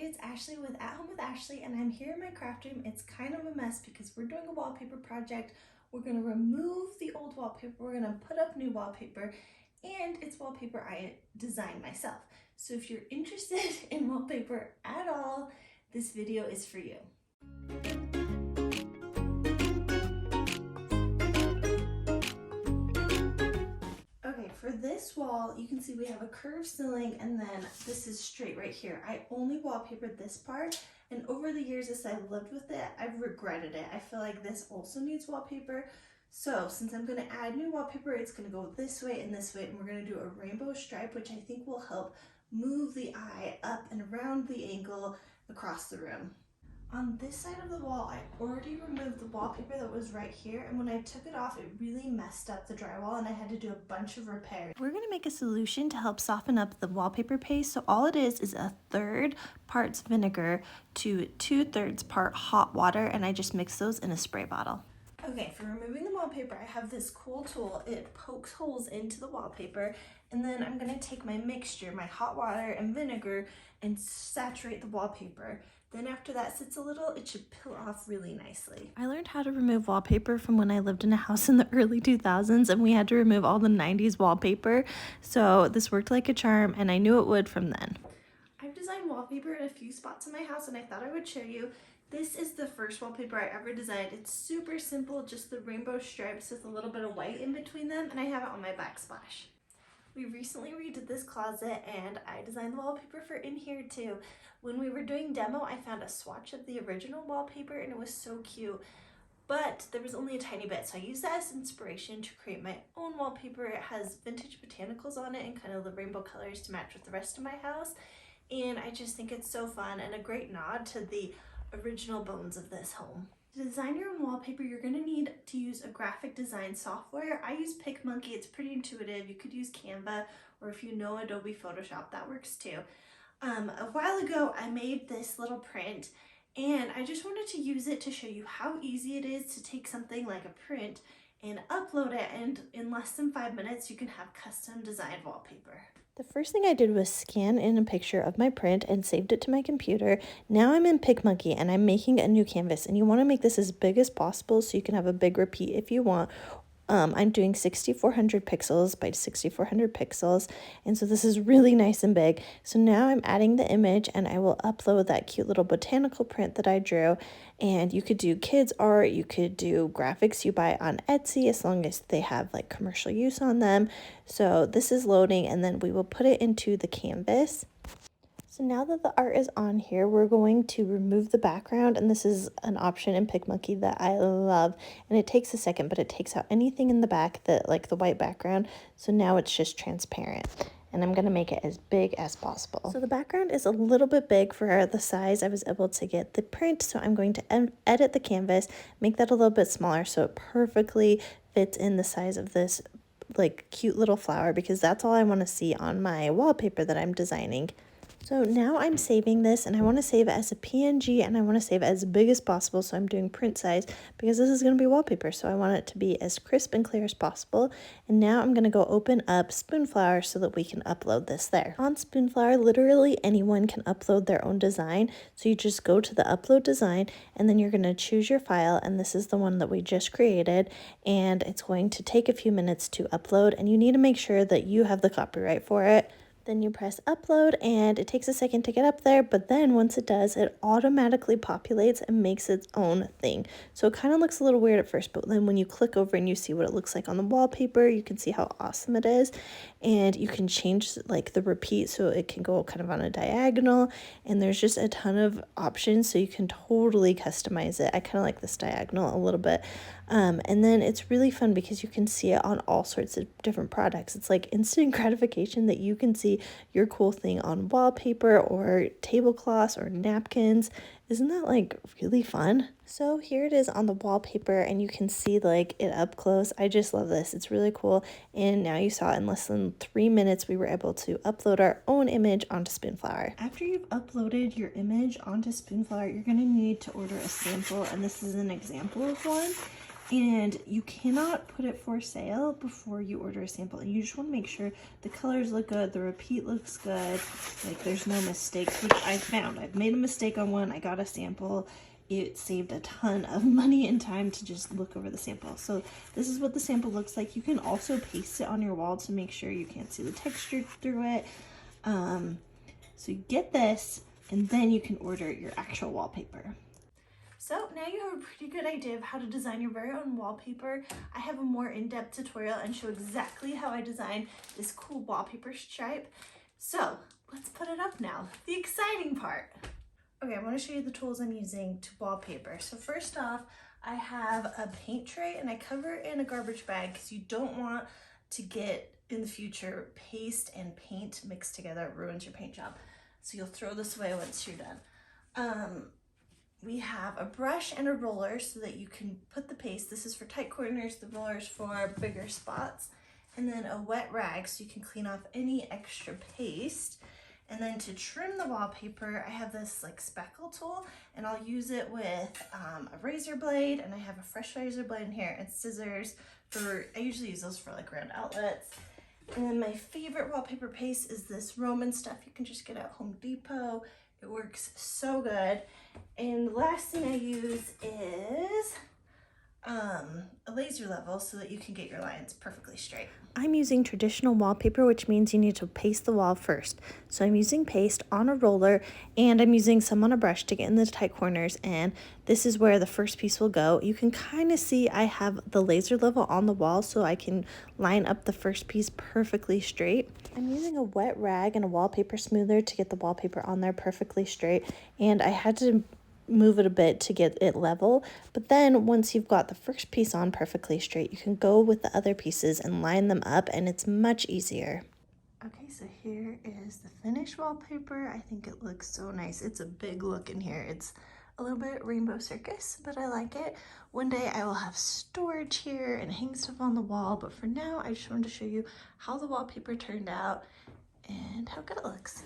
it's Ashley with At Home with Ashley, and I'm here in my craft room. It's kind of a mess because we're doing a wallpaper project. We're going to remove the old wallpaper, we're going to put up new wallpaper, and it's wallpaper I designed myself. So if you're interested in wallpaper at all, this video is for you. Okay, for this wall, you can see we have a curved ceiling, and then this is straight right here. I only wallpapered this part, and over the years as I've lived with it, I've regretted it. I feel like this also needs wallpaper. So since I'm gonna add new wallpaper, it's gonna go this way, and we're gonna do a rainbow stripe, which I think will help move the eye up and around the angle across the room. On this side of the wall, I already removed the wallpaper that was right here, and when I took it off, it really messed up the drywall and I had to do a bunch of repairs. We're gonna make a solution to help soften up the wallpaper paste. So all it is 1/3 parts vinegar to 2/3 part hot water, and I just mix those in a spray bottle. Okay, for removing the wallpaper, I have this cool tool. It pokes holes into the wallpaper, and then I'm gonna take my mixture, my hot water and vinegar, and saturate the wallpaper. Then after that sits a little, it should peel off really nicely. I learned how to remove wallpaper from when I lived in a house in the early 2000s, and we had to remove all the 90s wallpaper. So this worked like a charm, and I knew it would from then. I've designed wallpaper in a few spots in my house, and I thought I would show you. This is the first wallpaper I ever designed. It's super simple, just the rainbow stripes with a little bit of white in between them, and I have it on my backsplash. We recently redid this closet, and I designed the wallpaper for in here too. When we were doing demo, I found a swatch of the original wallpaper, and it was so cute, but there was only a tiny bit, so I used that as inspiration to create my own wallpaper. It has vintage botanicals on it and kind of the rainbow colors to match with the rest of my house, and I just think it's so fun and a great nod to the original bones of this home. To design your own wallpaper, you're going to need to use a graphic design software. I use PicMonkey. It's pretty intuitive. You could use Canva, or if you know Adobe Photoshop, that works too. A while ago, I made this little print, and I just wanted to use it to show you how easy it is to take something like a print and upload it, and in less than 5 minutes, you can have custom designed wallpaper. The first thing I did was scan in a picture of my print and saved it to my computer. Now I'm in PicMonkey and I'm making a new canvas, and you want to make this as big as possible so you can have a big repeat if you want. I'm doing 6400 pixels by 6400 pixels, and so this is really nice and big. So now I'm adding the image, and I will upload that cute little botanical print that I drew. And you could do kids art, you could do graphics you buy on Etsy, as long as they have like commercial use on them. So this is loading, and then we will put it into the canvas. So now that the art is on here, we're going to remove the background, and this is an option in PicMonkey that I love, and it takes a second, but it takes out anything in the back, that like the white background. So now it's just transparent, and I'm going to make it as big as possible. So the background is a little bit big for the size I was able to get the print, so I'm going to edit the canvas, make that a little bit smaller so it perfectly fits in the size of this like cute little flower, because that's all I want to see on my wallpaper that I'm designing. So now I'm saving this, and I want to save it as a PNG, and I want to save it as big as possible, so I'm doing print size because this is going to be wallpaper, so I want it to be as crisp and clear as possible. And now I'm going to go open up Spoonflower so that we can upload this there. On Spoonflower, literally anyone can upload their own design, so you just go to the upload design, and then you're going to choose your file, and this is the one that we just created, and it's going to take a few minutes to upload, and you need to make sure that you have the copyright for it. Then you press upload, and it takes a second to get up there, but then once it does, it automatically populates and makes its own thing. So it kind of looks a little weird at first, but then when you click over and you see what it looks like on the wallpaper, you can see how awesome it is. And you can change like the repeat so it can go kind of on a diagonal, and there's just a ton of options, so you can totally customize it. I kind of like this diagonal a little bit. And then it's really fun because you can see it on all sorts of different products. It's like instant gratification that you can see your cool thing on wallpaper or tablecloths or napkins. Isn't that like really fun? So here it is on the wallpaper, and you can see like it up close. I just love this. It's really cool. And now you saw in less than 3 minutes, we were able to upload our own image onto Spoonflower. After you've uploaded your image onto Spoonflower, you're going to need to order a sample, and this is an example of one. And you cannot put it for sale before you order a sample. And you just want to make sure the colors look good, the repeat looks good, like there's no mistakes, which I found. I've made a mistake on one, I got a sample. It saved a ton of money and time to just look over the sample. So this is what the sample looks like. You can also paste it on your wall to make sure you can't see the texture through it. So you get this, and then you can order your actual wallpaper. So now you have a pretty good idea of how to design your very own wallpaper. I have a more in-depth tutorial and show exactly how I designed this cool wallpaper stripe. So let's put it up now, the exciting part. Okay, I want to show you the tools I'm using to wallpaper. So first off, I have a paint tray and I cover it in a garbage bag because you don't want to get, in the future, paste and paint mixed together. It ruins your paint job. So you'll throw this away once you're done. We have a brush and a roller so that you can put the paste. This is for tight corners, the roller's for bigger spots. And then a wet rag so you can clean off any extra paste. And then to trim the wallpaper, I have this like speckle tool, and I'll use it with a razor blade, and I have a fresh razor blade in here, and scissors I usually use those for like round outlets. And then my favorite wallpaper paste is this Roman stuff you can just get at Home Depot. It works so good. And the last thing I use is a laser level so that you can get your lines perfectly straight. I'm using traditional wallpaper, which means you need to paste the wall first. So I'm using paste on a roller, and I'm using some on a brush to get in the tight corners, and this is where the first piece will go. You can kind of see I have the laser level on the wall so I can line up the first piece perfectly straight. I'm using a wet rag and a wallpaper smoother to get the wallpaper on there perfectly straight, and I had to move it a bit to get it level, but then once you've got the first piece on perfectly straight, you can go with the other pieces and line them up, and it's much easier. Okay, so here is the finished wallpaper. I think it looks so nice. It's a big look in here. It's a little bit Rainbow Circus, but I like it. One day I will have storage here and hang stuff on the wall, but for now I just wanted to show you how the wallpaper turned out and how good it looks.